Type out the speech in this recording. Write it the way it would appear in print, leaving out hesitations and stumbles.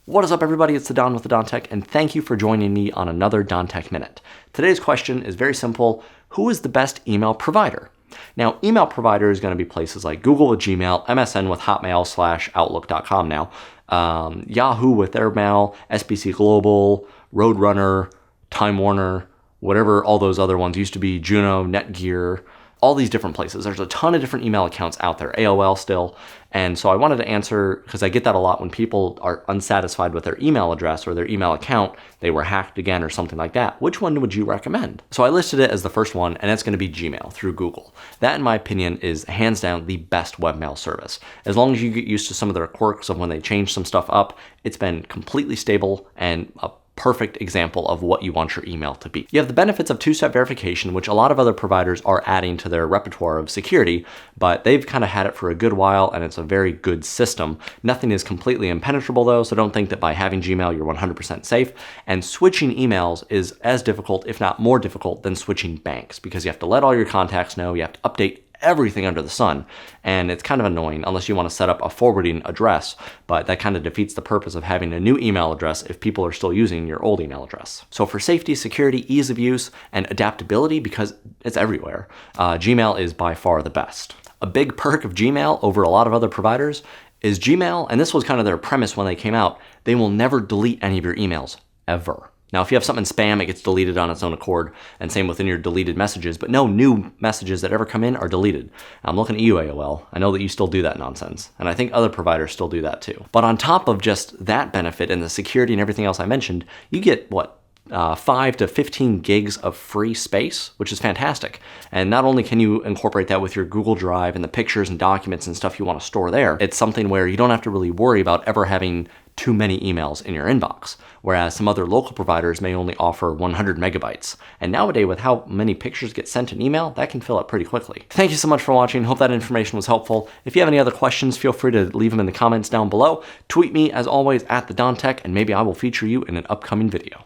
What is up, everybody? It's the Don with the Don Tech, and thank you for joining me on another Don Tech Minute. Today's question is very simple. Who is the best email provider? Now, email provider is going to be places like Google with Gmail, MSN with Hotmail/Outlook.com now, Yahoo with their mail, SBC Global, Roadrunner, Time Warner, whatever all those other ones used to be, Juno, Netgear, all these different places. There's a ton of different email accounts out there, AOL still. And so I wanted to answer, because I get that a lot when people are unsatisfied with their email address or their email account, they were hacked again or something like that. Which one would you recommend? So I listed it as the first one, and it's going to be Gmail through Google. That, in my opinion, is hands down the best webmail service. As long as you get used to some of their quirks of when they change some stuff up, it's been completely stable and a perfect example of what you want your email to be. You have the benefits of two-step verification, which a lot of other providers are adding to their repertoire of security, but they've kind of had it for a good while, and it's a very good system. Nothing is completely impenetrable though, so don't think that by having Gmail you're 100% safe. And switching emails is as difficult, if not more difficult, than switching banks, because you have to let all your contacts know, you have to update everything under the sun, and it's kind of annoying unless you want to set up a forwarding address, but that kind of defeats the purpose of having a new email address if people are still using your old email address. So for safety, security, ease of use, and adaptability, because it's everywhere, Gmail is by far the best. A big perk of Gmail over a lot of other providers is Gmail, and this was kind of their premise when they came out, they will never delete any of your emails, ever. Now, if you have something in spam, it gets deleted on its own accord, and same within your deleted messages, but no new messages that ever come in are deleted. I'm looking at you, AOL. I know that you still do that nonsense, and I think other providers still do that too. But on top of just that benefit and the security and everything else I mentioned, you get, 5 to 15 gigs of free space, which is fantastic. And not only can you incorporate that with your Google Drive and the pictures and documents and stuff you want to store there, it's something where you don't have to really worry about ever having too many emails in your inbox, whereas some other local providers may only offer 100 megabytes. And nowadays, with how many pictures get sent in email, that can fill up pretty quickly. Thank you so much for watching. Hope that information was helpful. If you have any other questions, feel free to leave them in the comments down below. Tweet me, as always, at the Don Tech, and maybe I will feature you in an upcoming video.